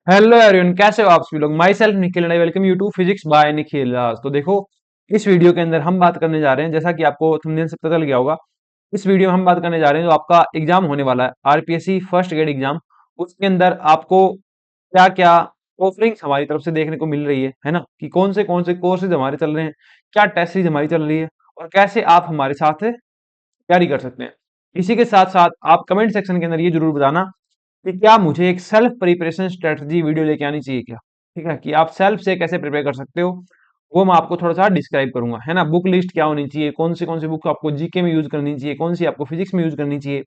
Hello everyone, कैसे हो आप सभी लोग। Myself Nikhil and I welcome you to physics by Nikhil. तो देखो, इस वीडियो के अंदर हम बात करने जा रहे हैं, जैसा कि आपको थंबनेल से पता चल गया होगा। इस वीडियो में हम बात करने जा रहे हैं जो आपका एग्जाम होने वाला है, आरपीएससी फर्स्ट ग्रेड एग्जाम। उसके अंदर आपको क्या क्या ऑफरिंग्स हमारी तरफ से देखने को मिल रही है ना, कि कौन से कोर्सेज हमारे चल रहे हैं, क्या टेस्ट सीरीज हमारी चल रही है, और कैसे आप हमारे साथ तैयारी कर सकते हैं। इसी के साथ साथ आप कमेंट सेक्शन के अंदर ये जरूर बताना कि क्या मुझे एक सेल्फ प्रिपरेशन स्ट्रेटजी वीडियो लेके आनी चाहिए क्या। ठीक है, कि आप सेल्फ से कैसे प्रिपेयर कर सकते हो, वो मैं आपको थोड़ा सा डिस्क्राइब करूंगा, है ना। बुक लिस्ट क्या होनी चाहिए, कौन सी बुक आपको जीके में यूज करनी चाहिए, कौन सी आपको फिजिक्स में यूज करनी चाहिए,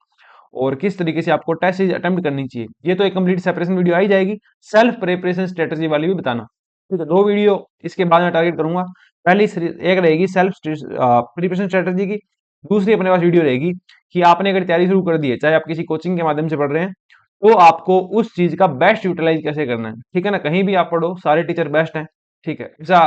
और किस तरीके से आपको टेस्ट सीरीज अटेम्प्ट करनी चाहिए। ये तो एक कंप्लीट सेपरेशन वीडियो आई जाएगी। सेल्फ प्रिपरेशन स्ट्रेटजी वाली भी बताना। ठीक है, दो वीडियो इसके बाद में टारगेट करूंगा। एक रहेगी सेल्फ प्रिपरेशन स्ट्रेटजी की, दूसरी अपने पास वीडियो रहेगी कि आपने अगर तैयारी शुरू कर दी है, चाहे आप किसी कोचिंग के माध्यम से पढ़ रहे हैं, तो आपको उस चीज का बेस्ट यूटिलाइज कैसे करना है। ठीक है ना, कहीं भी आप पढ़ो, सारे टीचर बेस्ट हैं। ठीक है, ऐसा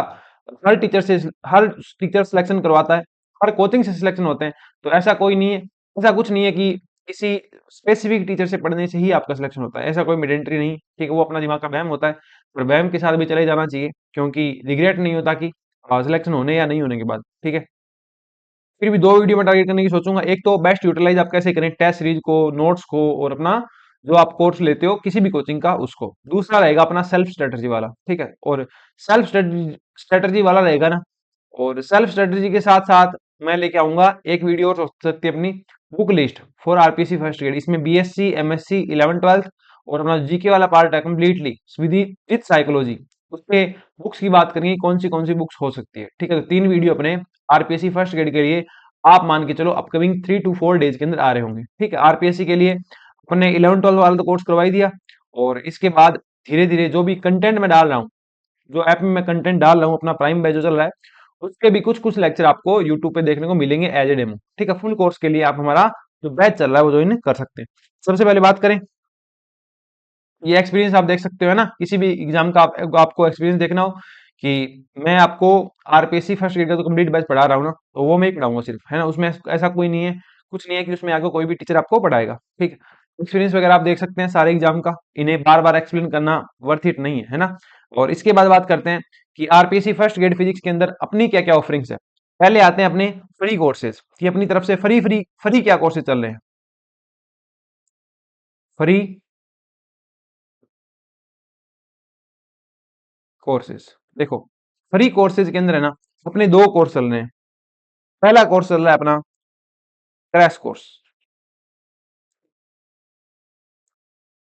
हर टीचर से हर टीचर सिलेक्शन करवाता है, हर कोचिंग से सिलेक्शन होते हैं। तो ऐसा कोई नहीं है, ऐसा कुछ नहीं है कि किसी स्पेसिफिक टीचर से पढ़ने से ही आपका सिलेक्शन होता है। ऐसा कोई मैंडेटरी नहीं। ठीक है, वो अपना दिमाग का वहम होता है, और वहम के साथ भी चले जाना चाहिए, क्योंकि रिग्रेट नहीं होता कि सिलेक्शन होने या नहीं होने के बाद। ठीक है, फिर भी दो वीडियो में टारगेट करने की सोचूंगा। एक तो बेस्ट यूटिलाइज आप कैसे करें टेस्ट सीरीज को, नोट्स को, और अपना जो आप कोर्स लेते हो किसी भी कोचिंग का उसको। दूसरा रहेगा अपना सेल्फ स्ट्रेटजी वाला। ठीक है, और सेल्फ स्ट्रेटजी वाला रहेगा ना, और सेल्फ स्ट्रेटजी के साथ साथ मैं लेके आऊंगा एक वीडियो और हो सकती है अपनी book list for RPC first grade. इसमें बीएससी, एमएससी, 11th 12th और अपना जीके वाला पार्ट है कंप्लीटली विद साइकोलॉजी। उसपे बुक्स की बात करेंगे, कौन सी बुक्स हो सकती है। ठीक है, तो तीन वीडियो अपने आरपीएससी फर्स्ट ग्रेड के लिए आप मान के चलो अपकमिंग 3 to 4 डेज के अंदर आ रहे होंगे। ठीक है, आरपीएससी के लिए अपने 11th 12th वाला तो कोर्स करवा ही दिया, और इसके बाद धीरे धीरे जो भी कंटेंट मैं डाल रहा हूँ, जो ऐप में मैं कंटेंट डाल रहा हूँ, अपना प्राइम बैच जो चल रहा है, उसके भी कुछ कुछ लेक्चर आपको यूट्यूब पे देखने को मिलेंगे एज ए डेमो। ठीक है, फुल कोर्स के लिए आप हमारा जो बैच चल रहा है वो ज्वाइन कर सकते हैं। सबसे पहले बात करें, ये एक्सपीरियंस आप देख सकते हो, है ना। किसी भी एग्जाम का आपको एक्सपीरियंस देखना हो कि मैं आपको आरपीएससी फर्स्ट ग्रेड का तो कंप्लीट बैच पढ़ा रहा हूँ ना, तो वो मैं ही पढ़ाऊंगा सिर्फ, है ना। उसमें ऐसा कोई नहीं है, कुछ नहीं है कि उसमें आगे कोई भी टीचर आपको पढ़ाएगा। ठीक है, एक्सपीरियंस वगैरह आप देख सकते हैं सारे एग्जाम का, इन्हें बार बार एक्सप्लेन करना वर्थ इट नहीं है ना। और इसके बाद बात करते हैं कि आरपीएससी फर्स्ट ग्रेड फिजिक्स के अंदर अपनी क्या क्या ऑफरिंग्स है। पहले आते हैं अपने फ्री कोर्सेज की, अपनी तरफ से फ्री फ्री फ्री क्या कोर्सेज चल रहे हैं। फ्री कोर्सेज, देखो, फ्री कोर्सेज के अंदर है ना, अपने दो कोर्स चल रहे हैं। पहला कोर्स चल रहा है अपना क्रैश कोर्स।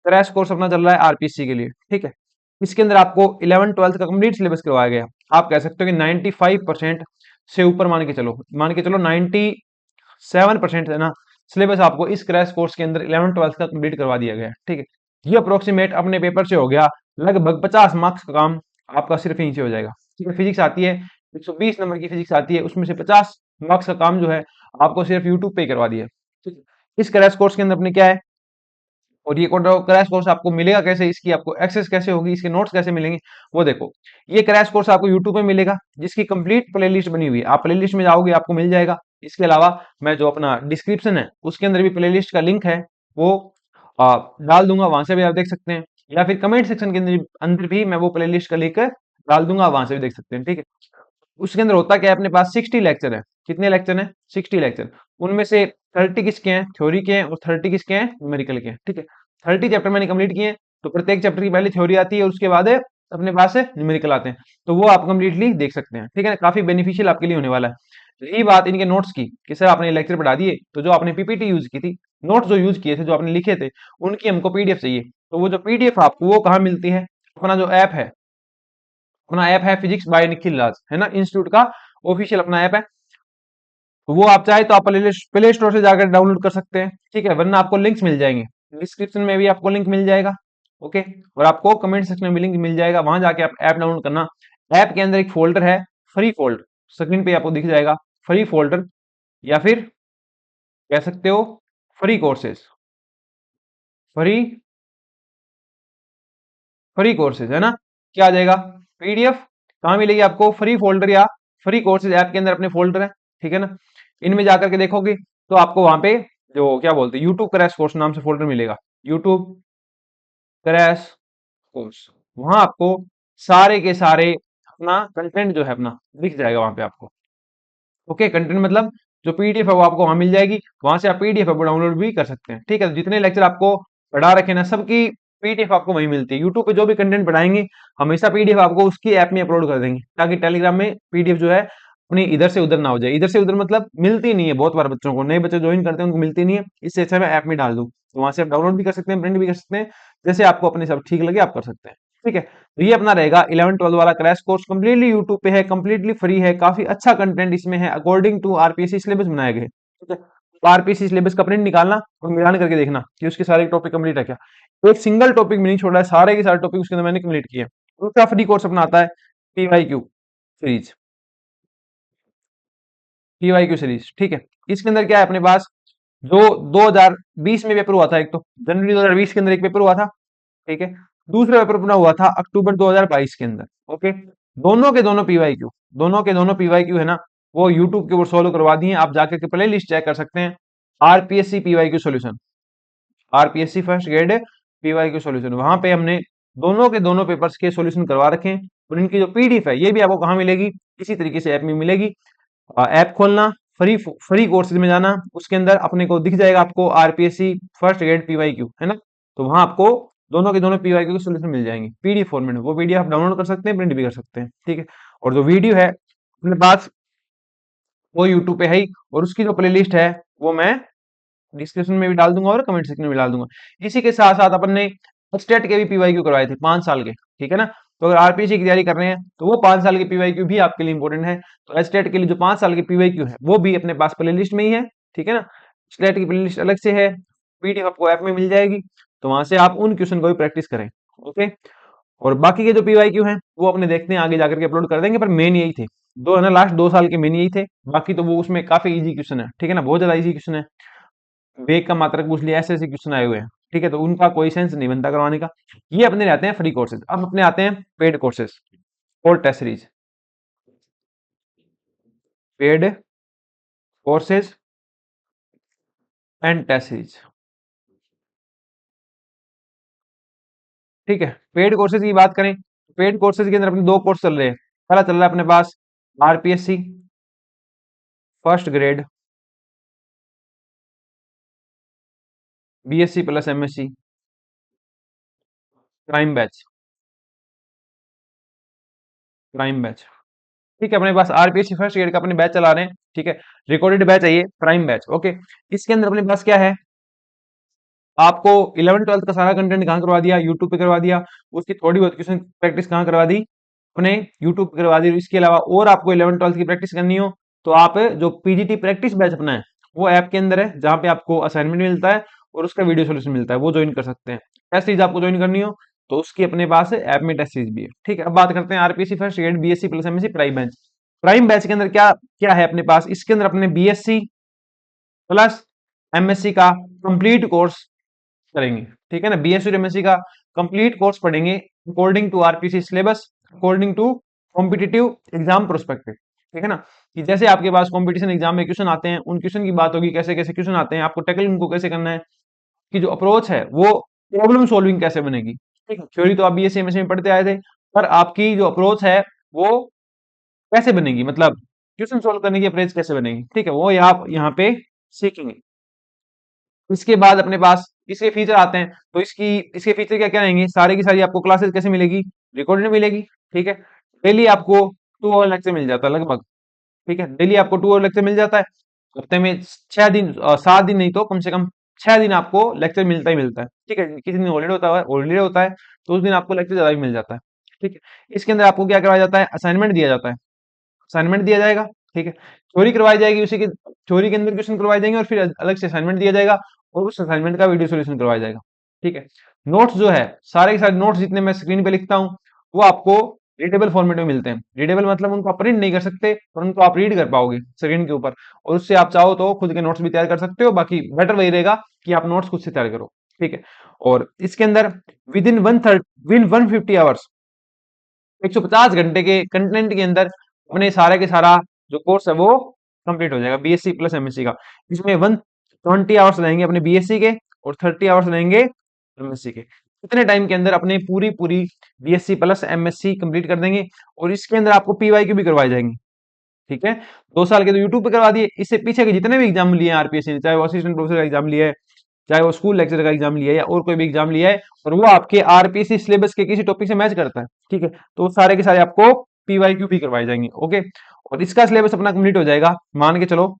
क्रैश कोर्स अपना चल रहा है आरपीसी के लिए। ठीक है, इसके अंदर आपको 11th 12th का कंप्लीट सिलेबस करवाया गया। आप कह सकते हो कि 95% से ऊपर मान के चलो 97% है ना, सिलेबस आपको इस क्रैश कोर्स के अंदर 11th 12th का कंप्लीट करवा दिया गया है। ठीक है, ये अप्रोक्सीमेट अपने पेपर से हो गया लगभग 50 मार्क्स का काम आपका सिर्फ यहीं से हो जाएगा। ठीक है, फिजिक्स आती है, 120 नंबर की फिजिक्स आती है, उसमें से 50 मार्क्स का काम जो है आपको सिर्फ यूट्यूब पे ही करवा दिया। ठीक है, इस क्रैश कोर्स के अंदर अपने क्या है, और ये क्रैश कोर्स आपको मिलेगा कैसे, इसकी आपको एक्सेस कैसे होगी, इसके नोट्स कैसे मिलेंगे, वो देखो। ये क्रैश कोर्स आपको यूट्यूब पे मिलेगा, जिसकी कंप्लीट प्लेलिस्ट बनी हुई है। आप प्लेलिस्ट में जाओगे आपको मिल जाएगा। इसके अलावा मैं जो अपना डिस्क्रिप्शन है उसके अंदर भी प्लेलिस्ट का लिंक है, वो डाल दूंगा, वहां से भी आप देख सकते हैं। या फिर कमेंट सेक्शन के अंदर भी मैं वो प्लेलिस्ट का लिंक डाल दूंगा, वहां से भी देख सकते हैं। ठीक है, उसके अंदर होता क्या है, अपने पास 60 लेक्चर है। कितने लेक्चर हैं? 60 लेक्चर। उनमें से 30 किसके हैं, थ्योरी के हैं, और 30 किसके हैं, न्यूमेरिकल के हैं। ठीक है, 30 चैप्टर मैंने कंप्लीट किए हैं, तो प्रत्येक चैप्टर की पहले थ्योरी आती है और उसके बाद अपने पास न्यूमेरिकल आते हैं। तो वो आप कंप्लीटली देख सकते हैं। ठीक है ना, काफी बेनिफिशियल आपके लिए होने वाला है। रही बात इनके नोट्स की कि सर आपने लेक्चर पढ़ा दिए, तो जो आपने पीपीटी यूज की थी, नोट्स जो यूज किए थे, जो आपने लिखे थे, उनकी हमको पीडीएफ चाहिए। तो वो जो पीडीएफ आपको वो कहाँ मिलती है, अपना जो ऐप है, अपना ऐप है फिजिक्स बाय निखिल राज, है ना, इंस्टीट्यूट का ऑफिशियल अपना ऐप है। तो वो आप चाहे तो आप प्ले स्टोर से जाकर डाउनलोड कर सकते हैं। ठीक है, वरना आपको लिंक्स मिल जाएंगे, डिस्क्रिप्शन में भी आपको लिंक मिल जाएगा। ओके, और आपको कमेंट सेक्शन में भी लिंक मिल जाएगा, वहां जाके आप ऐप डाउनलोड करना। ऐप के अंदर एक फोल्डर है, फ्री फोल्डर, स्क्रीन पे आपको दिख जाएगा, फ्री फोल्डर, या फिर कह सकते हो free courses. Free free courses, है ना। क्या आ जाएगा, पीडीएफ कहाँ मिलेगी आपको, फ्री फोल्डर या फ्री कोर्सेज ऐप के अंदर अपने फोल्डर है। ठीक है ना, इनमें जाकर के देखोगे तो आपको वहां पे जो क्या बोलते हैं यूट्यूब क्रैश कोर्स नाम से फोल्डर मिलेगा। यूट्यूब क्रैश कोर्स, वहां आपको सारे के सारे अपना कंटेंट जो है अपना दिख जाएगा वहां पे आपको। ओके, कंटेंट मतलब जो पीडीएफ है वो आपको वहां मिल जाएगी, वहां से आप पीडीएफ आपको डाउनलोड भी कर सकते हैं। ठीक है, तो जितने लेक्चर आपको पढ़ा रखे ना सबकी पीडीएफ आपको वहीं मिलती है। यूट्यूब पे जो भी कंटेंट पढ़ाएंगे हमेशा पीडीएफ आपको उसकी ऐप में अपलोड कर देंगे, ताकि टेलीग्राम में पीडीएफ जो है अपनी इधर से उधर ना हो जाए। इधर से उधर मतलब मिलती नहीं है, बहुत बार बच्चों को, नए बच्चे ज्वाइन करते हैं उनको मिलती नहीं है, इससे अच्छा मैं ऐप में डाल दूं, तो वहां से आप डाउनलोड भी कर सकते हैं, प्रिंट भी कर सकते हैं, जैसे आपको अपने सब ठीक लगे आप कर सकते हैं। ठीक है, तो ये अपना रहेगा 11-12 वाला क्रैश कोर्स, कंप्लीटली यूट्यूब पे है, कंप्लीटली फ्री है, काफी अच्छा कंटेंट इसमें है, अकॉर्डिंग टू आरपीएससी सिलेबस बनाए गए। ठीक है, तो आरपीएससी सिलेबस का प्रिंट निकालना और मिलान करके देखना कि उसके सारे टॉपिक कंप्लीट है क्या। तो एक सिंगल टॉपिक में नहीं छोड़ा है, सारे के सारे टॉपिक उसके अंदर मैंने कंप्लीट किए। दूसरा फ्री कोर्स अपना आता है पीवाईक्यू सीरीज, पीवाईक्यू सीरीज। ठीक है, इसके अंदर क्या है अपने पास, जो 2020 में पेपर हुआ था, एक तो जनवरी 2020 के अंदर एक पेपर हुआ था। ठीक है, दूसरा पेपर अपना हुआ था अक्टूबर 2022 के अंदर। ओके, दोनों के दोनों पीवाईक्यू, दोनों के दोनों पीवाईक्यू है ना, वो यूट्यूब के ऊपर सोल्व करवा दिए, आप जाकर के प्ले लिस्ट चेक कर सकते हैं, RPSC PYQ solution, RPSC first grade PYQ solution, वहां पे हमने दोनों के दोनों पेपर्स के सॉल्यूशन करवा रखे हैं। और इनकी जो पीडीएफ है ये भी आपको कहाँ मिलेगी, इसी तरीके से ऐप में मिलेगी। ऐप खोलना, फ्री फ्री कोर्सेज में जाना, उसके अंदर अपने को दिख जाएगा आपको आरपीएससी फर्स्ट ग्रेड पीवाईक्यू, है ना, तो वहां आपको दोनों के दोनों पीवाईक्यू के सोल्यूशन मिल जाएंगे पीडीएफ फॉर्मेट में, वो पीडीएफ आप डाउनलोड कर सकते हैं, प्रिंट भी कर सकते हैं। ठीक है, और जो वीडियो है अपने पास वो यूट्यूब पे है ही, और उसकी जो प्लेलिस्ट है वो मैं डिस्क्रिप्शन में भी डाल दूंगा और कमेंट सेक्शन में भी डाल दूंगा। इसी के साथ साथ अपन ने स्टेट के भी पीवाईक्यू करवाए थे 5 साल के। ठीक है ना, तो अगर आरपीएससी की तैयारी कर रहे हैं तो वो 5 साल के पीवाईक्यू भी आपके लिए इंपॉर्टेंट है। तो स्टेट के लिए जो 5 साल के पीवाईक्यू है वो भी अपने पास प्ले लिस्ट में ही है। ठीक है ना, स्टेट की प्ले लिस्ट अलग से है, पीडीएफ आपको ऐप में मिल जाएगी, तो वहां से आप उन क्वेश्चन को भी प्रैक्टिस करें। ओके, और बाकी के जो पीवाईक्यू हैं वो अपने देखते हैं आगे जाकर के अपलोड कर देंगे, पर मेन यही थे दो, है ना, लास्ट 2 साल के मेन यही थे। बाकी तो वो उसमें काफी इजी क्वेश्चन है। ठीक है ना, बहुत ज्यादा इजी क्वेश्चन है, वेग का मात्रक पूछ लिया, ऐसे ऐसे क्वेश्चन आए हुए हैं। ठीक है, तो उनका कोई सेंस नहीं बनता करवाने का। ये अपने रहते हैं फ्री कोर्सेज। अब अपने आते हैं पेड कोर्सेज और test series, paid courses and test series. ठीक है, पेड कोर्सेज की बात करें, पेड कोर्सेज के अंदर अपने दो कोर्स चल रहे हैं। पहला चल रहा है अपने पास RPSC first grade BSc plus MSc prime batch, prime batch. ठीक है, अपने पास आरपीएससी फर्स्ट ग्रेड का अपने बैच चला रहे हैं। ठीक है, रिकॉर्डेड बैच है ये, प्राइम बैच। ओके, इसके अंदर अपने पास क्या है, आपको 11th-12th का सारा कंटेंट कहाँ करवा दिया, यूट्यूब पे करवा दिया। उसकी थोड़ी बहुत क्वेश्चन प्रैक्टिस कहाँ करवा दी, अपने यूट्यूब पे करवा दी। इसके अलावा और आपको 11th-12th की प्रैक्टिस करनी हो तो आप जो पीजीटी प्रैक्टिस बैच अपना है वो ऐप के अंदर है, जहाँ पे आपको असाइनमेंट मिलता है और उसका वीडियो सोल्यूशन मिलता है, वो ज्वाइन कर सकते हैं। टेस्ट सीरीज आपको ज्वाइन करनी हो तो उसकी अपने पास ऐप में टेस्ट सीरीज भी है। ठीक है, अब बात करते हैं RPSC first grade BSc plus MSc prime batch. Prime batch के अंदर क्या क्या है अपने पास, इसके अंदर अपने बीएससी प्लस एमएससी का कंप्लीट कोर्स करेंगे। ठीक है ना, बीएससी और एमएससी का कंप्लीट कोर्स पढ़ेंगे according to RPC syllabus, according to competitive exam prospective. ठीक है ना, कि जैसे आपके पास कंपटीशन एग्जाम में क्वेश्चन आते हैं, उन क्वेश्चन की बात होगी, कैसे कैसे क्वेश्चन आते हैं, आपको टैकल उनको कैसे करना है, कि जो अप्रोच है वो प्रॉब्लम सॉल्विंग कैसे बनेगी। ठीक है, थ्योरी तो आप बीएससी एमएससी में पढ़ते आए थे, पर आपकी जो अप्रोच है वो कैसे बनेगी, मतलब क्वेश्चन सोल्व करने की अप्रोच कैसे बनेगी। ठीक है, वो आप यहाँ पे सीखेंगे। इसके बाद अपने पास इसके फीचर आते हैं, तो इसके फीचर क्या क्या रहेंगे, सारी की सारी आपको क्लासेस कैसे मिलेगी, रिकॉर्डेड मिलेगी। ठीक है, डेली आपको 2 आवर लेक्चर मिल जाता है लगभग। ठीक है, डेली आपको 2 आवर लेक्चर मिल जाता है, हफ्ते में 6 दिन, 7 दिन नहीं तो कम से कम 6 दिन आपको लेक्चर मिलता ही मिलता है। ठीक है, किसी दिन हॉलीडे होता है तो उस दिन आपको लेक्चर ज्यादा भी मिल जाता है। ठीक है, इसके अंदर आपको क्या करवाया जाता है, असाइनमेंट दिया जाता है, असाइनमेंट दिया जाएगा। ठीक है, चोरी करवाई जाएगी, उसी के चोरी के अंदर क्वेश्चन करवाए जाएंगे और फिर अलग से असाइनमेंट दिया जाएगा और उस असाइनमेंट का वीडियो सोल्यूशन करवाया जाएगा। ठीक है, नोट्स जो है सारे के सारे नोट्स जितने मैं स्क्रीन पे लिखता हूँ वो आपको रीडेबल फॉर्मेट में मिलते हैं। रीडेबल मतलब उनको आप प्रिंट नहीं कर सकते पर उनको आप रीड कर पाओगे स्क्रीन के ऊपर, और उससे आप चाहो तो खुद के नोट्स भी तैयार कर सकते हो। बाकी बेटर वही रहेगा कि आप नोट्स खुद से तैयार करो। ठीक है, और इसके अंदर विद इन 150 आवर्स, 150 घंटे के कंटेंट के अंदर अपने सारे के सारा जो कोर्स है वो कंप्लीट हो जाएगा बीएससी प्लस एमएससी का। इसमें 120 आवर्स रहेंगे अपने बीएससी के और 30 आवर्स रहेंगे एमएससी के। कितने टाइम के अंदर अपने पूरी पूरी बीएससी प्लस एमएससी कंप्लीट कर देंगे, और इसके अंदर आपको पीवाईक्यू भी करवाए जाएंगे। ठीक है, 2 साल के तो यूट्यूब पे करवा दिए, इससे पीछे के जितने भी एग्जाम लिए हैं आरपीएससी ने, चाहे वो असिस्टेंट प्रोफेसर का एग्जाम लिया है, चाहे वो स्कूल लेक्चर का एग्जाम लिया है, या और कोई भी एग्जाम लिया है, और वो आपके आरपीएससी सिलेबस के किसी टॉपिक से मैच करता है, ठीक है, तो वो सारे के सारे आपको पीवाईक्यू भी करवाए जाएंगे। ओके, और इसका सिलेबस अपना कंप्लीट हो जाएगा, मान के चलो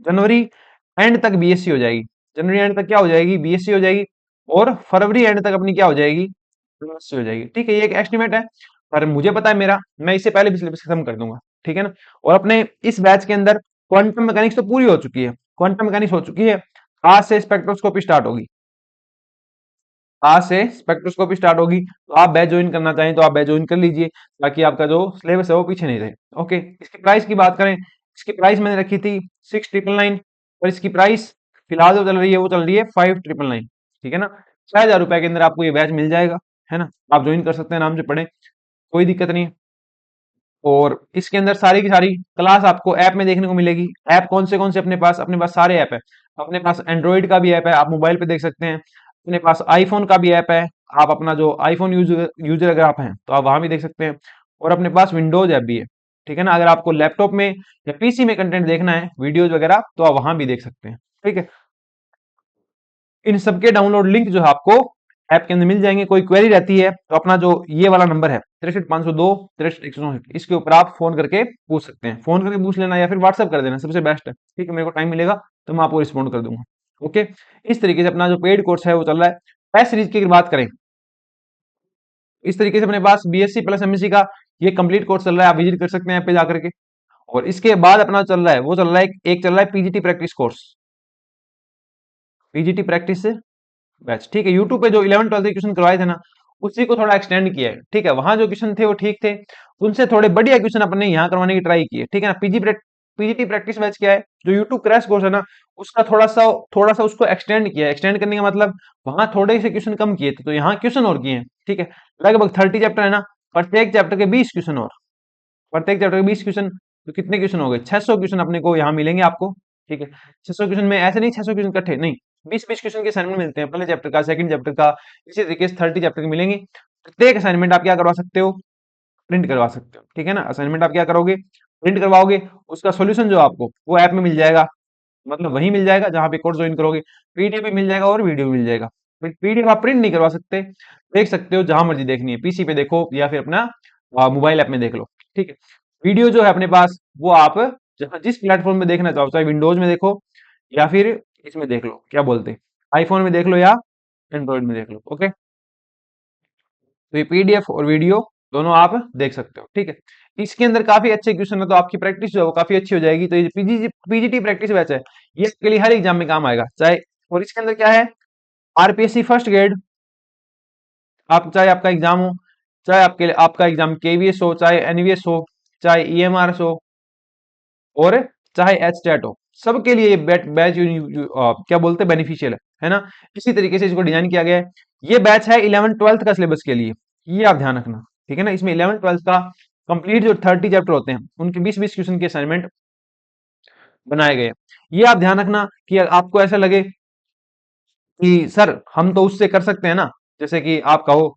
जनवरी एंड तक बीएससी हो जाएगी। जनवरी एंड तक क्या हो जाएगी, बीएससी हो जाएगी, और फरवरी एंड तक अपनी क्या हो जाएगी, बीएससी हो जाएगी। ठीक है, ये एक एस्टिमेट है, पर मुझे पता है मेरा, मैं इससे पहले भी सिलेबस खत्म कर दूंगा। ठीक है ना, और अपने इस बैच के अंदर क्वांटम मैकेनिक्स तो पूरी हो चुकी है, क्वांटम मैकेनिक्स हो चुकी है, आज से स्पेक्ट्रोस्कोपी स्टार्ट होगी, आज से स्पेक्ट्रोस्कोपी स्टार्ट होगी। तो आप बैच ज्वाइन करना चाहें तो आप बैच ज्वाइन कर लीजिए, ताकि आपका जो सिलेबस है वो पीछे नहीं रहे। ओके, इसकी प्राइस की बात करें, इसकी प्राइस मैंने रखी थी 6,999, और इसकी प्राइस फिलहाल जो चल रही है वो चल रही है 5,999। ठीक है ना, 6,000 रुपए के अंदर आपको ये बैच मिल जाएगा, है ना, आप ज्वाइन कर सकते हैं, नाम से पढ़े, कोई दिक्कत नहीं है। और इसके अंदर सारी की सारी क्लास आपको ऐप में देखने को मिलेगी। ऐप कौन से अपने पास सारे ऐप है, अपने पास एंड्रॉइड का भी ऐप है, आप मोबाइल पे देख सकते हैं, अपने पास आईफोन का भी ऐप है, आप अपना जो आईफोन यूजर यूजर अगर आप हैं तो आप वहां भी देख सकते हैं, और अपने पास विंडोज ऐप भी है। ठीक है ना, अगर आपको लैपटॉप में या पीसी में कंटेंट देखना है, वीडियोज वगैरह, तो आप वहां भी देख सकते हैं। ठीक है, इन सबके डाउनलोड लिंक जो है आपको ऐप के अंदर मिल जाएंगे। कोई क्वेरी रहती है तो अपना जो ये वाला नंबर है 63,502 63,164, इसके ऊपर आप फोन करके पूछ सकते हैं, फोन करके पूछ लेना या फिर व्हाट्सअप कर देना, सबसे बेस्ट है। ठीक है, मेरे को टाइम मिलेगा तो मैं आपको रिस्पॉन्ड कर दूंगा। ओके, इस तरीके से अपना जो पेड कोर्स है वो चल रहा है। टेस्ट सीरीज की अगर बात करें, इस तरीके से अपने पास बीएससी प्लस एमएससी का ये कंप्लीट कोर्स चल रहा है, आप विजिट कर सकते हैं ऐप पे जाकर के। और इसके बाद अपना चल रहा है, वो चल रहा है, एक चल रहा है PGT practice course, PGT practice batch. ठीक है, यूट्यूब पे जो 11 12 के क्वेश्चन करवाए थे ना, उसी को थोड़ा एक्सटेंड किया है। ठीक है, वहां जो क्वेश्चन थे वो ठीक थे, उनसे थोड़े बढ़िया क्वेश्चन अपने यहाँ करवाने की ट्राई की है। ठीक है ना, पीजीटी प्रैक्टिस बैच क्या है, जो यूट्यूब क्रैश कोर्स है ना, उसका थोड़ा सा उसको एक्सटेंड किया है। एक्सटेंड करने का मतलब वहां थोड़े से क्वेश्चन कम किए थे, तो यहाँ क्वेश्चन और किए हैं। ठीक है, लगभग 30 चैप्टर है ना, प्रत्येक चैप्टर के 20 क्वेश्चन, और प्रत्येक चैप्टर के 20 क्वेश्चन, तो कितने क्वेश्चन हो गए, 600 क्वेश्चन अपने को यहाँ मिलेंगे आपको। ठीक है, 600 क्वेश्चन में ऐसे नहीं 600 क्वेश्चन इकट्ठे नहीं, 20 20 क्वेश्चन के असाइनमेंट मिलते हैं, पहले चैप्टर का, सेकंड चैप्टर का, इसी तरीके से 30 चैप्टर के मिलेंगे। प्रत्येक असाइनमेंट आप क्या करवा सकते हो, प्रिंट करवा सकते हो। ठीक है ना, असाइनमेंट आप क्या करोगे, प्रिंट करवाओगे, उसका सोल्यूशन जो आपको वो ऐप में मिल जाएगा, मतलब वही मिल जाएगा जहां पे कोर्स ज्वाइन करोगे, पीडीएफ भी मिल जाएगा और वीडियो भी मिल जाएगा। पीडीएफ आप प्रिंट नहीं करवा सकते, देख सकते हो जहां मर्जी देखनी है, पीसी पे देखो या फिर अपना मोबाइल ऐप में देख लो। ठीक है, वीडियो जो है अपने पास वो आप जहाँ जिस प्लेटफॉर्म में देखना चाहो, चाहे विंडोज में देखो या फिर इसमें देख लो, क्या बोलते हैं, आईफोन में देख लो या एंड्रॉइड में देख लो। ओके, तो ये पीडीएफ और वीडियो दोनों आप देख सकते हो। ठीक है, इसके अंदर काफी अच्छे क्वेश्चन है, तो आपकी प्रैक्टिस जो है वो काफी अच्छी हो जाएगी। तो ये पीजीटी प्रैक्टिस बैच है, ये आपके लिए हर एग्जाम में काम आएगा। चाहे, और इसके अंदर क्या है, आरपीएससी फर्स्ट ग्रेड, आप चाहे आपका एग्जाम हो, चाहे आपका एग्जाम केवीएस हो, चाहे एनवीएस हो, चाहे ईएमआरएस हो, और चाहे एचटेट हो, सबके लिए ये बैच क्या बोलते हैं, बेनिफिशियल है ना। इसी तरीके से इसको डिजाइन किया गया है। ये बैच है 11 12 का सिलेबस के लिए, ये आप ध्यान रखना। ठीक है ना, इसमें 11 12 का कंप्लीट जो 30 चैप्टर होते हैं, उनके 20 20 क्वेश्चन के असाइनमेंट बनाए गए हैं। ये आप ध्यान रखना कि आपको ऐसा लगे कि सर हम तो उससे कर सकते हैं ना, जैसे कि आप कहो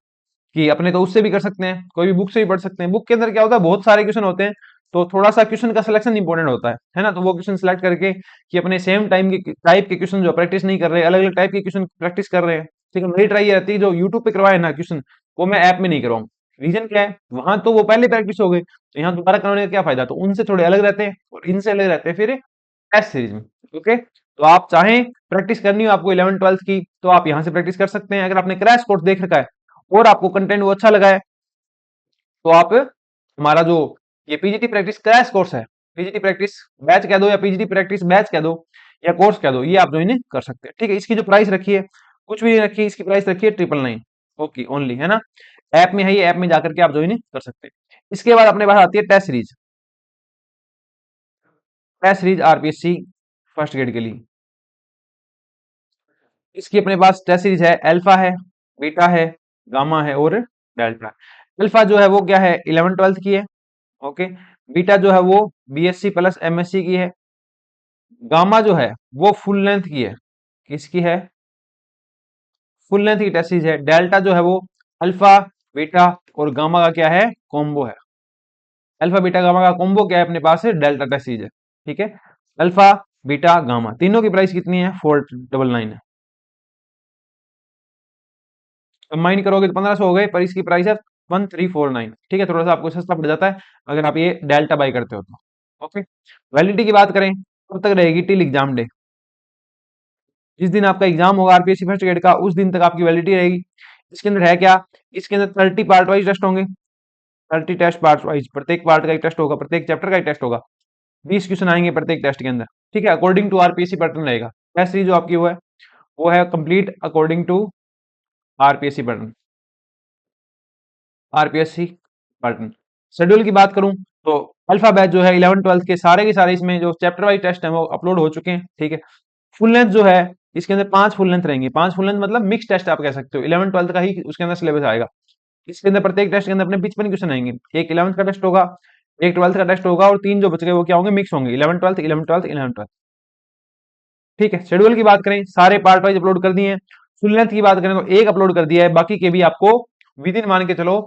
कि अपने तो उससे भी कर सकते हैं, कोई भी बुक से भी पढ़ सकते हैं। बुक के अंदर क्या होता है, बहुत सारे क्वेश्चन होते हैं, तो थोड़ा सा क्वेश्चन का सिलेक्शन इंपॉर्टेंट होता है ना। तो वो क्वेश्चन सिलेक्ट करके कि अपने सेम टाइम के टाइप के क्वेश्चन जो प्रैक्टिस नहीं कर रहे, अलग अलग टाइप के क्वेश्चन प्रैक्टिस कर रहे हैं। ठीक है, मेरी ट्राई ये रहती है जो यूट्यूब पे करवाए ना क्वेश्चन, वो मैं ऐप में नहीं करवाऊँ। रीजन क्या है, वहां तो वो पहले प्रैक्टिस हो गई, तो यहाँ दोबारा करवाने का क्या फायदा, तो उनसे थोड़े अलग रहते हैं और इनसे अलग रहते हैं फिर टेस्ट सीरीज में। ओके, तो आप चाहें प्रैक्टिस करनी हो आपको 11 12 की, तो आप यहाँ से प्रैक्टिस कर सकते हैं। अगर आपने क्रैश कोर्स देख रखा है और आपको कंटेंट वो अच्छा लगा है, तो आप हमारा जो ये पीजीटी प्रैक्टिस क्रैश कोर्स है, पीजीटी प्रैक्टिस बैच कह दो या पीजीटी प्रैक्टिस बैच कह दो या कोर्स कह दो, ये आप ज्वाइन कर सकते हैं। ठीक है, इसकी जो प्राइस रखी है कुछ भी नहीं रखी, इसकी प्राइस रखी है 999। ओके, ओनली, है ना, ऐप में है, ये ऐप में जाकर के आप ज्वाइन कर सकते हैं। इसके बाद अपने पास आती है test series, test series RPSC first grade के लिए। इसकी अपने पास टेस्ट सीरीज है, अल्फा है, बीटा है, गामा है और डेल्टा। अल्फा जो है वो क्या है, 11 12 की है। ओके, बीटा जो है वो बीएससी प्लस एमएससी की है। गामा जो है वो फुल लेंथ की है, किसकी है, फुल लेंथ की टेस्ट सीरीज है। डेल्टा जो है वो अल्फा बीटा और गामा का क्या है, कॉम्बो है। अल्फा बीटा गामा का कॉम्बो क्या है अपने पास है, डेल्टा टेस्ट सीरीज है। ठीक है, अल्फा बीटा गामा तीनों की प्राइस कितनी है, 499 है। कंबाइन करोगे तो 1500 हो गए, पर इसकी प्राइस है 1349। ठीक है, थोड़ा सा आपको सस्ता पड़ जाता है अगर आप ये डेल्टा बाई करते हो तो। ओके, वैलिडिटी की बात करें कब तक रहेगी, टिल एग्जाम डे। जिस दिन आपका एग्जाम होगा आरपीएससी फर्स्ट ग्रेड का, उस दिन तक आपकी वैलिडिटी रहेगी। इसके अंदर है क्या, इसके अंदर 30 पार्ट वाइज टेस्ट होंगे। 30 टेस्ट पार्ट वाइज, प्रत्येक पार्ट का एक टेस्ट होगा, प्रत्येक चैप्टर का एक टेस्ट होगा। 20 क्वेश्चन आएंगे प्रत्येक टेस्ट के अंदर। ठीक है, अकॉर्डिंग टू आरपीएससी पैटर्न रहेगा। टेस्ट सीरीज जो आपकी वो है complete according to RPSC pattern. RPSC pattern schedule की बात करूं तो अल्फा बैच जो है 11 12 के सारे इसमें जो चैप्टर वाइज टेस्ट है वो अपलोड हो चुके हैं। ठीक है, फुल लेंथ जो है इसके अंदर 5 फुल लेंथ रहेंगे। 5 फुल लेंथ मतलब मिक्स टेस्ट आप कह सकते हो, 11 12 का ही उसके अंदर सिलेबस आएगा। इसके अंदर प्रत्येक टेस्ट के अंदर अपने 55 क्वेश्चन आएंगे। एक 11th का टेस्ट होगा, एक 12th का टेस्ट होगा, और 3 जो बच गए वो क्या होंगे, मिक्स होंगे, 11 12 11 12 11 12। ठीक है, शेड्यूल की बात करें सारे पार्ट वाइज अपलोड कर दिए हैं। फुल लेंथ की बात करें तो एक अपलोड कर दिया है, बाकी के भी आपको विद इन मान के चलो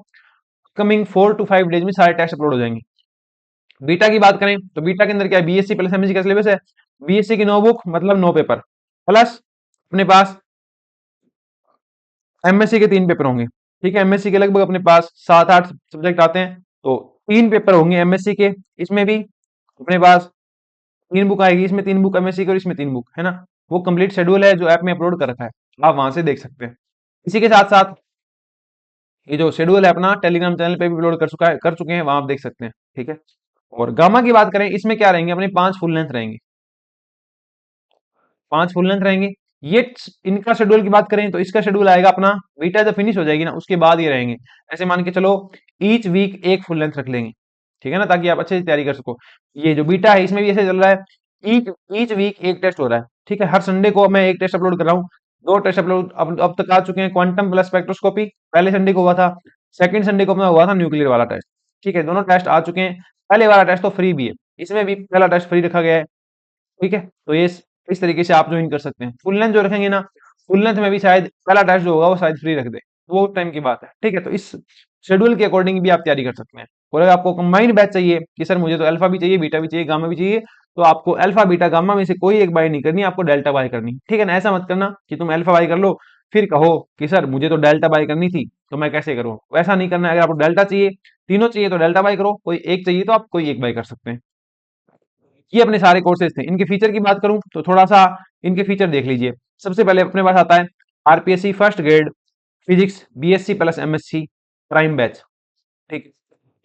कमिंग 4 to 5 डेज में सारे टेस्ट अपलोड हो जाएंगे। बीटा की बात करें तो बीटा के अंदर क्या है, बीएससी प्लस एमएससी का सिलेबस है। बीएससी की 9 बुक मतलब 9 पेपर, प्लस अपने पास एमएससी के 3 पेपर होंगे। ठीक है, एमएससी के लगभग अपने पास 7 8 सब्जेक्ट आते हैं, तो 3 पेपर होंगे एमएससी के। इसमें भी अपने पास 3 बुक आएगी, इसमें 3 बुक एमएससी की और इसमें 3 बुक है ना। वो कंप्लीट शेड्यूल है जो ऐप में अपलोड कर रखा है, आप वहां से देख सकते हैं। इसी के साथ साथ ये जो शेड्यूल है अपना टेलीग्राम चैनल पे भी अपलोड कर चुके हैं, वहां आप देख सकते हैं। ठीक है, और गामा की बात करें इसमें क्या रहेंगे, अपने 5 फुल लेंथ रहेंगे। 5 फुल लेंथ रहेंगे। ये इनका शेड्यूल की बात करें तो इसका शेड्यूल आएगा अपना, बीटा जब फिनिश हो जाएगी ना उसके बाद ये रहेंगे। ऐसे मान के चलो ईच वीक एक फुल लेंथ रख लेंगे। ठीक है ना, ताकि आप अच्छे से तैयारी कर सको। ये जो बीटा है इसमें भी ऐसे चल रहा है, ईच ईच वीक एक टेस्ट हो रहा है। ठीक है, हर संडे को मैं एक टेस्ट अपलोड कर रहा हूँ। 2 टेस्ट अपलोड अब तक आ चुके हैं, क्वांटम प्लस स्पेक्ट्रोस्कोपी पहले संडे को हुआ था, सेकंड संडे को अपना हुआ था न्यूक्लियर वाला टेस्ट। ठीक है, दोनों टेस्ट आ चुके हैं। पहले वाला टेस्ट तो फ्री भी है, इसमें भी पहला टेस्ट फ्री रखा गया है। ठीक है, तो ये इस तरीके से आप ज्वाइन कर सकते हैं। फुल लेंथ जो रखेंगे ना, फुल लेंथ में भी शायद पहला टेस्ट जो होगा वो शायद फ्री रख दे, वो टाइम की बात है। ठीक है, तो इस शेड्यूल के अकॉर्डिंग भी आप तैयारी कर सकते हैं। और अगर आपको कंबाइंड बैच चाहिए कि सर मुझे तो अल्फा भी चाहिए, बीटा भी चाहिए, गामा भी चाहिए, तो आपको अल्फा बीटा गामा में से कोई एक बाय नहीं करनी, आपको डेल्टा बाय करनी। ठीक है ना, ऐसा मत करना कि तुम अल्फा बाय कर लो फिर कहो कि सर मुझे तो डेल्टा बाय करनी थी तो मैं कैसे करूं। वैसा नहीं करना है। अगर आपको डेल्टा चाहिए, तीनों चाहिए तो डेल्टा बाय करो, कोई एक चाहिए तो आप कोई एक बाय कर सकते हैं। ये अपने सारे कोर्सेज थे। इनके फीचर की बात करूं तो थोड़ा सा इनके फीचर देख लीजिए। सबसे पहले अपने पास आता है RPSC first grade physics BSc plus MSc prime batch. ठीक है,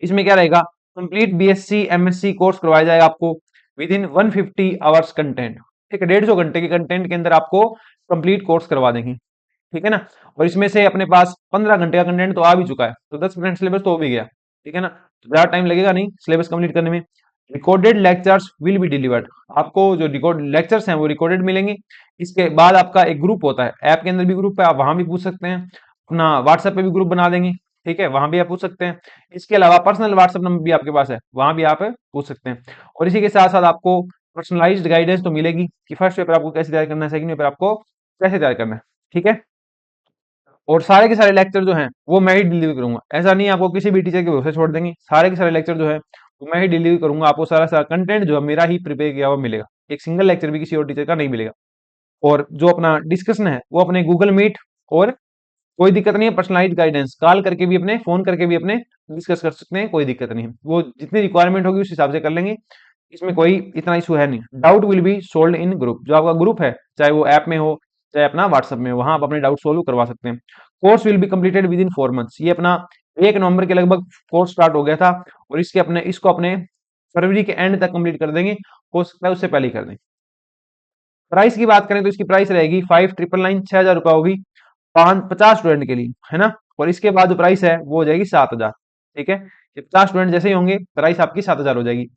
इसमें क्या रहेगा, कंप्लीट बीएससी एमएससी कोर्स करवाया जाएगा आपको विद इन 150 आवर्स कंटेंट। ठीक है, 150 घंटे के कंटेंट के अंदर आपको कंप्लीट कोर्स करवा देंगे। ठीक है ना, और इसमें से अपने पास 15 घंटे का कंटेंट तो आ भी चुका है, तो 10% सिलेबस तो हो भी गया। ठीक है ना, तो ज्यादा टाइम लगेगा नहीं सिलेबस कंप्लीट करने में। Recorded lectures will be delivered, आपको जो रिकॉर्ड लेक्चर्स हैं वो रिकॉर्डेड मिलेंगे। इसके बाद आपका एक ग्रुप होता है, ऐप के अंदर भी ग्रुप है, आप वहां भी पूछ सकते हैं। अपना व्हाट्सएप पे भी ग्रुप बना देंगे। ठीक है, वहां भी आप पूछ सकते हैं। इसके अलावा पर्सनल व्हाट्सएप नंबर भी आपके पास है, वहां भी आप पूछ सकते हैं। और इसी के साथ साथ आपको पर्सनलाइज्ड गाइडेंस तो मिलेगी कि फर्स्ट पेपर आपको कैसे तैयार करना है, सेकंड पेपर आपको कैसे तैयार करना है। ठीक है, और सारे के सारे लेक्चर जो हैं वो मैं ही डिलीवर करूंगा। ऐसा नहीं है आपको किसी भी टीचर के भरोसे छोड़ देंगे, सारे के सारे लेक्चर जो है वो मैं ही डिलीवर करूंगा। आपको सारा सारा कंटेंट जो है मेरा ही प्रिपेयर किया हुआ मिलेगा, एक सिंगल लेक्चर भी किसी और टीचर का नहीं मिलेगा। और जो अपना डिस्कशन है वो अपने गूगल मीट, और कोई दिक्कत नहीं है, पर्सनलाइज गाइडेंस कॉल करके भी अपने फोन करके भी अपने डिस्कस कर सकते हैं, कोई दिक्कत नहीं है। वो जितनी रिक्वायरमेंट होगी उस हिसाब से कर लेंगे, इसमें कोई इतना इशू है नहीं। Doubt will be solve in group, जो आपका ग्रुप है चाहे वो ऐप में हो चाहे अपना व्हाट्सएप में हो, वहां आप अपने डाउट सोल्व करवा सकते हैं। Course will be completed with in 4 months, ये अपना 1 नवंबर के लगभग कोर्स स्टार्ट हो गया था, और इसको अपने फरवरी के एंड तक कंप्लीट कर देंगे, हो सकता है उससे पहले ही कर दें। प्राइस की बात करें तो इसकी प्राइस रहेगी 5999, 6,000 रुपये होगी 50 स्टूडेंट के लिए, है ना। और इसके बाद जो प्राइस है वो हो जाएगी 7,000। ठीक है, ये 50 स्टूडेंट जैसे ही होंगे प्राइस आपकी 7,000 हो जाएगी।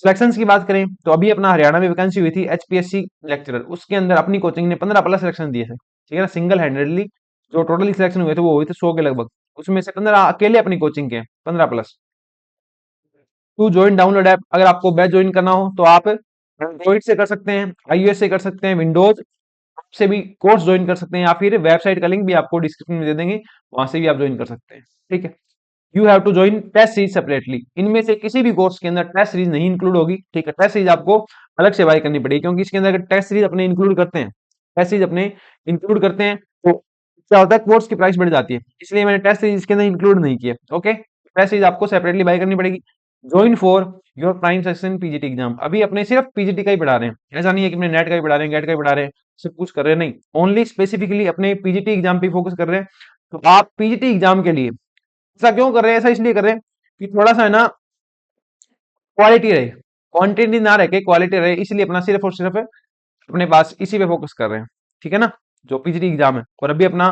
सिलेक्शन की बात करें तो अभी अपना हरियाणा में वैकेंसी हुई थी एचपीएससी लेक्चरर, उसके अंदर अपनी कोचिंग ने 15 प्लस सिलेक्शन दिए थे। ठीक है ना, सिंगल हैंडेडली जो टोटली सिलेक्शन हुए थे वो हुए थे 100 के लगभग, उसमें से 15 अकेले अपनी कोचिंग के 15 plus. To join download app, अगर आपको बैच ज्वाइन करना हो तो आप एंड्रॉइड से कर सकते हैं, आईओएस से कर सकते हैं, विंडोज से भी कोर्स ज्वाइन कर सकते हैं, या फिर वेबसाइट का लिंक भी आपको डिस्क्रिप्शन में दे देंगे, वहां से भी आप ज्वाइन कर सकते हैं। ठीक है, you have to join test series separately. इनमें से किसी भी कोर्स के अंदर टेस्ट सीरीज नहीं इंक्लूड होगी। ठीक है, टेस्ट सीरीज आपको अलग से बाय करनी पड़ेगी, क्योंकि इसके अंदर अगर टेस्ट सीरीज अपने इंक्लूड करते हैं, टेस्ट सीरीज अपने इंक्लूड करते हैं, तो क्या होता है, कोर्स की प्राइस बढ़ जाती है। इसलिए मैंने टेस्ट सीरीज इसके अंदर इंक्लूड नहीं किया। ओके, टेस्ट सीरीज आपको सेपरेटली बाय करनी पड़ेगी। Join for your prime section PGT exam. अभी अपने सिर्फ पीजीटी का ही पढ़ा रहे हैं, ऐसा नहीं है कि अपने नेट का ही पढ़ा रहे हैं, गेट का ही पढ़ा रहे हैं, सब कुछ कर रहे हैं, नहीं, ओनली स्पेसिफिकली अपने पीजीटी एग्जाम पे फोकस कर रहे हैं। तो आप पीजीटी एग्जाम के लिए ऐसा क्यों कर रहे हैं, ऐसा इसलिए कर रहे हैं कि थोड़ा सा है ना, क्वालिटी रहे, क्वांटिटी ना रह के क्वालिटी रहे, इसलिए अपना सिर्फ और सिर्फ अपने पास इसी पे फोकस कर रहे हैं। ठीक है ना, जो पीजीटी एग्जाम है। और अभी अपना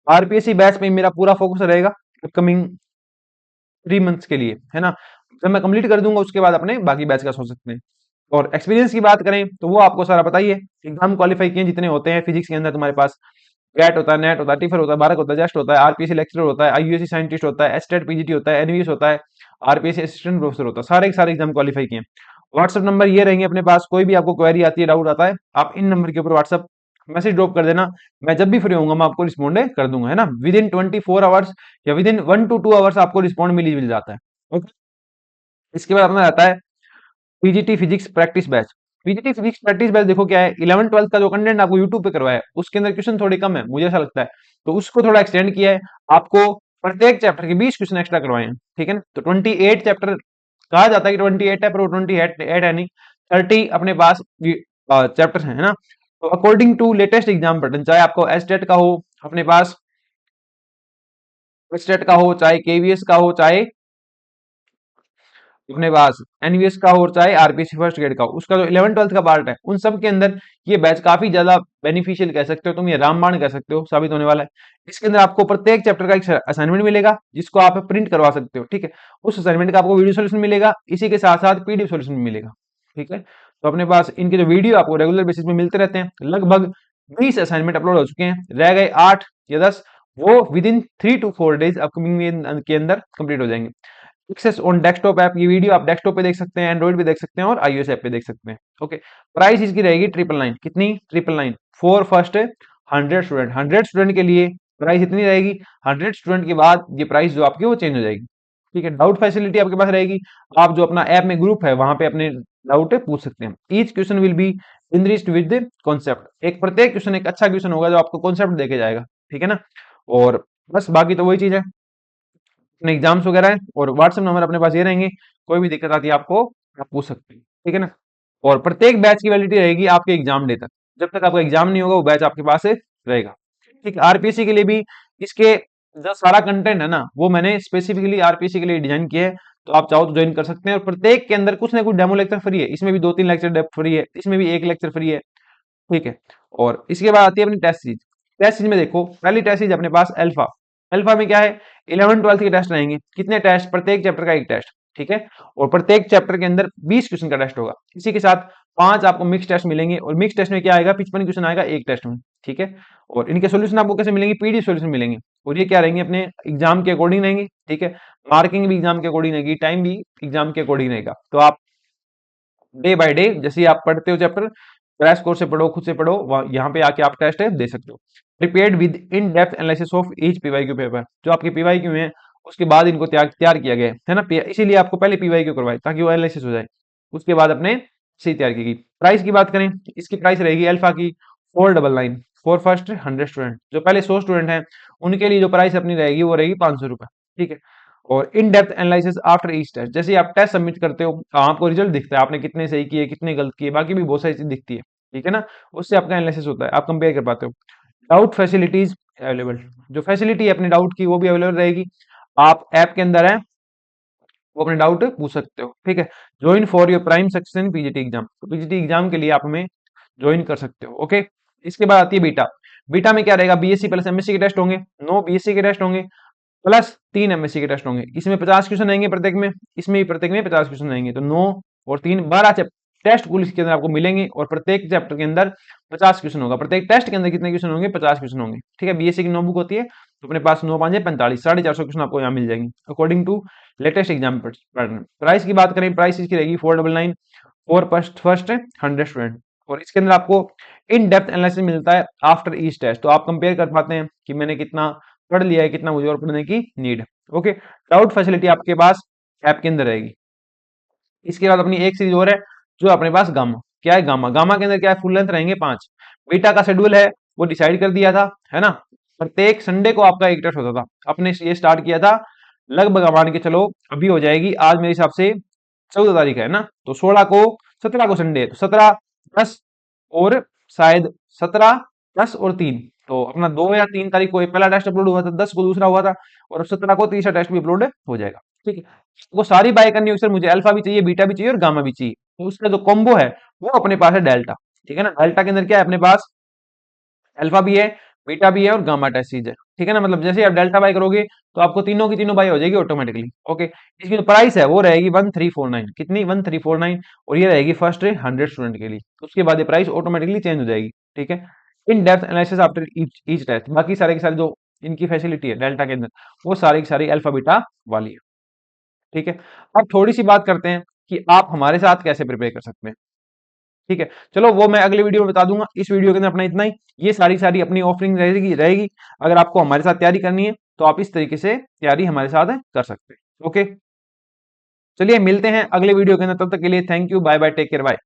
आरपीएससी बैच में मेरा पूरा फोकस रहेगा अपकमिंग 3 मंथ्स के लिए, है ना। जब मैं कंप्लीट कर दूंगा उसके बाद अपने बाकी बैच का सोच सकते हैं। और एक्सपीरियंस की बात करें तो वो आपको सारा पता ही है, एग्जाम क्वालिफाई किए जितने होते हैं फिजिक्स के अंदर, तुम्हारे पास कैट होता है, नेट होता है, टिफर होता है, भारत होता है, जेस्ट होता है, आरपीएससी लेक्चरर होता है, आईयूएससी साइंटिस्ट होता है, एस्टेट पीजीटी होता है, एनवीएस होता है, आरपीएससी असिस्टेंट प्रोफेसर होता है, सारे के सारे एग्जाम क्वालिफाई किए। व्हाट्सअप नंबर ये रहेंगे अपने पास, कोई भी आपको क्वेरी आती है, डाउट आता है, आप इन नंबर के ऊपर व्हाट्सअप मैसेज ड्रॉप कर देना। मैं जब भी फ्री होऊंगा मैं आपको रिस्पॉन्ड कर दूंगा, है ना। विद इन 24 आवर्स या विद इन 1 to 2 आवर्स आपको रिस्पॉन्ड मिल जाता है। ओके, इसके बाद अपना रहता है PGT physics practice batch. PGT physics practice batch देखो क्या है, 11th 12th का जो कंटेंट आपको यूट्यूब पे करवाया है उसके अंदर क्वेश्चन थोड़े कम है, मुझे ऐसा लगता है, तो उसको थोड़ा एक्सटेंड किया है। आपको प्रत्येक चैप्टर के 20 क्वेश्चन एक्स्ट्रा करवाए हैं। ठीक है ना, तो 28 चैप्टर कहा जाता है कि 28 है, पर वो 28 है नहीं, 30 अपने पास चैप्टर है ना। तो according to latest exam pattern, चाहे आपको एसटेट का हो अपने पास, एसटेट का हो, चाहे केवीएस का हो, चाहे अपने पास एनवीएस का हो, चाहे आरपीसी फर्स्ट ग्रेड का हो, उसका जो 11th 12th का पार्ट है उन सब के अंदर ये बैच काफी ज्यादा बेनिफिशियल कह सकते हो तुम, ये रामबाण कह सकते हो, साबित होने वाला है। इसके अंदर आपको प्रत्येक चैप्टर का एक असाइनमेंट मिलेगा जिसको आप प्रिंट करवा सकते हो। ठीक है, उस असाइनमेंट का आपको वीडियो सोल्यूशन मिलेगा, इसी के साथ साथ पीडीएफ सोल्यूशन भी मिलेगा। ठीक है, तो अपने पास इनके जो वीडियो आपको रेगुलर बेसिस में मिलते रहते हैं, लगभग 20 असाइनमेंट अपलोड हो चुके हैं, रह गए 8 या 10, वो with in 3 to 4 days upcoming के अंदर कंप्लीट हो जाएंगे। एक्सेस ऑन डेस्कटॉप ऐप, ये वीडियो आप डेस्कटॉप पे देख सकते हैं, एंड्रॉइड पे देख सकते हैं, और आईओएस ऐप पे देख सकते हैं। ओके, प्राइस इसकी रहेगी 999। कितनी? 999 फॉर फर्स्ट 100 स्टूडेंट। 100 स्टूडेंट के लिए प्राइस इतनी रहेगी। 100 स्टूडेंट के बाद ये प्राइस जो आपकी वो चेंज हो जाएगी। ठीक है, डाउट फैसिलिटी आपके पास रहेगी, आप जो अपना ऐप में ग्रुप है वहां पे अपने डाउट पूछ सकते हैं। Each question will be enriched with concept. एक प्रत्येक क्वेश्चन एक अच्छा क्वेश्चन होगा जो आपको कॉन्सेप्ट देके जाएगा। ठीक है ना, और बस बाकी तो वही चीज है, अपने एग्जाम्स वगैरह है, और व्हाट्सएप नंबर अपने पास ये रहेंगे, कोई भी दिक्कत आती है आपको आप पूछ सकते हैं। ठीक है ना, और प्रत्येक बैच की वैलिडिटी रहेगी आपके एग्जाम डे तक, जब तक आपका एग्जाम नहीं होगा वो बैच आपके पास रहेगा। ठीक है, आरपीएससी के लिए भी इसके जो सारा कंटेंट है ना वो मैंने स्पेसिफिकली आरपीएससी के लिए डिजाइन किया है, तो आप चाहो तो ज्वाइन कर सकते हैं। और प्रत्येक के अंदर कुछ ना कुछ डेमो लेक्चर फ्री है, इसमें भी 2-3 लेक्चर फ्री है, इसमें भी 1 लेक्चर फ्री है। ठीक है, और इसके बाद आती है अपनी टेस्ट सीरीज। टेस्ट सीरीज में देखो, पहली टेस्ट सीरीज अपने पास अल्फा। अल्फा में क्या है, 11th 12th के टेस्ट रहेंगे। कितने टेस्ट? प्रत्येक चैप्टर का एक टेस्ट। ठीक है, और प्रत्येक चैप्टर के अंदर 20 क्वेश्चन का टेस्ट होगा, इसी के साथ 5 आपको मिक्स टेस्ट मिलेंगे, और मिक्स टेस्ट में क्या आएगा, 55 क्वेश्चन आएगा एक टेस्ट में। ठीक है, और इनके सोल्यूशन आपको कैसे मिलेंगे, पीडीएफ सोल्यूशन मिलेंगे, और ये क्या रहेंगे, अपने एग्जाम के अकॉर्डिंग रहेंगे। ठीक है, मार्किंग भी एग्जाम के अकॉर्डिंग रहेगी, टाइम भी एग्जाम के अकॉर्डिंग रहेगा। तो आप डे बाय डे जैसे ही आप पढ़ते हो चैप्टर, क्रैश कोर्स से पढ़ो, खुद से पढ़ो, यहाँ पे आके आप टेस्ट दे सकते हो। Prepared with in depth analysis of each PYQ paper. जो आपके पीवाईक्यू हैं उसके बाद इनको तैयार तैयार किया गया है ना, इसीलिए आपको पहले पीवाईक्यू करवाए ताकि वो एनालिसिस हो जाए, उसके बाद अपने सही तैयार की गई। प्राइस की बात करें, इसकी प्राइस रहेगी अल्फा की 499 फॉर फर्स्ट 100 स्टूडेंट। जो पहले 100 स्टूडेंट हैं उनके लिए जो प्राइस अपनी रहेगी वो रहेगी 500 रुपए। ठीक है, और in depth analysis after each test, जैसे आप टेस्ट सबमिट करते हो आपको रिजल्ट दिखता है, आपने कितने सही किए, कितने गलत किए, बाकी भी बहुत सारी चीज दिखती है। ठीक है ना, उससे आपका एनालिसिस होता है, आप कंपेयर कर पाते हो। डाउट फैसिलिटीज अवेलेबल, जो फैसिलिटी है अपने डाउट की वो भी अवेलेबल रहेगी। आप ऐप के अंदर है, वो अपने डाउट पूछ सकते हो। ठीक है, join for your prime section PGT exam. तो पीजीटी एग्जाम के लिए आप हमें ज्वाइन कर सकते हो। ओके, इसके बाद आती है बीटा। बीटा में क्या रहेगा, बीएससी प्लस एमएससी के टेस्ट होंगे, 9 बीएससी के टेस्ट होंगे, प्लस 3 एमएससी के टेस्ट होंगे। इसमें 50 क्वेश्चन आएंगे प्रत्येक में, इसमें भी प्रत्येक में 50 क्वेश्चन आएंगे, तो 9 और 3 12 टेस्ट कुल इसके अंदर आपको मिलेंगे, और प्रत्येक चैप्टर के अंदर 50 क्वेश्चन होगा। प्रत्येक टेस्ट के अंदर कितने क्वेश्चन होंगे, 50 क्वेश्चन होंगे। ठीक है, बीएससी की नोटबुक होती है, तो अपने पास 9×5=45, 450 क्वेश्चन आपको यहाँ मिल जाएंगे according to latest exam pattern. Price की बात करें, प्राइस इसकी रहेगी 499 फॉर फर्स्ट 100 स्टूडेंट, और इसके अंदर आपको इन डेप्थ एनालिसिस मिलता है आफ्टर ईच टेस्ट। तो आप कंपेयर कर पाते हैं कि मैंने कितना पढ़ लिया है, कितना मुझे और पढ़ने की नीड है। ओके, डाउट फैसिलिटी आपके पास ऐप के अंदर रहेगी। इसके बाद अपनी एक सीरीज और है जो अपने पास गामा। क्या है गामा? गामा के अंदर क्या है, फुल लेंथ रहेंगे 5। बीटा का शेड्यूल है वो डिसाइड कर दिया था, है ना। प्रत्येक संडे को आपका एक टेस्ट होता था। अपने ये स्टार्ट किया था लगभग मान के चलो, अभी हो जाएगी आज मेरे हिसाब से 14 तारीख है ना, तो 16 को 17 को संडे है, तो 17 10 और शायद 17 10 और 3, तो अपना 2 या 3 तारीख को एक पहला टेस्ट अपलोड हुआ था, 10 को दूसरा हुआ था, और अब 17 को तीसरा टेस्ट भी अपलोड हो जाएगा। ठीक है, वो सारी बाय करनी हो सर, मुझे अल्फा भी चाहिए, बीटा भी चाहिए और गामा भी चाहिए, तो उसका जो कॉम्बो है वो अपने पास है डेल्टा। ठीक है ना, डेल्टा के अंदर क्या है अपने पास, अल्फा भी है, बीटा भी है और गामा टेस्ट सीरीज है। ठीक है ना, मतलब जैसे आप डेल्टा बाय करोगे तो आपको तीनों की तीनों बाय हो जाएगी ऑटोमेटिकली। ओके, इसकी जो प्राइस है वो रहेगी 1349। कितनी? 1349। और ये रहेगी फर्स्ट 100 स्टूडेंट के लिए। उसके बाद ये प्राइस ऑटोमेटिकली चेंज हो जाएगी। ठीक है, in depth analysis after each test, बाकी सारे के सारे जो इनकी फैसिलिटी है डेल्टा के अंदर वो सारी की सारी अल्फा बीटा वाली है। ठीक है, अब थोड़ी सी बात करते हैं कि आप हमारे साथ कैसे प्रिपेयर कर सकते हैं। ठीक है, चलो वो मैं अगले वीडियो में बता दूंगा। इस वीडियो के अंदर अपना इतना ही। ये सारी सारी अपनी ऑफरिंग रहेगी। अगर आपको हमारे साथ तैयारी करनी है तो आप इस तरीके से तैयारी हमारे साथ कर सकते हैं। ओके, चलिए मिलते हैं अगले वीडियो के अंदर, तब तक के लिए thank you, bye bye, take care, bye.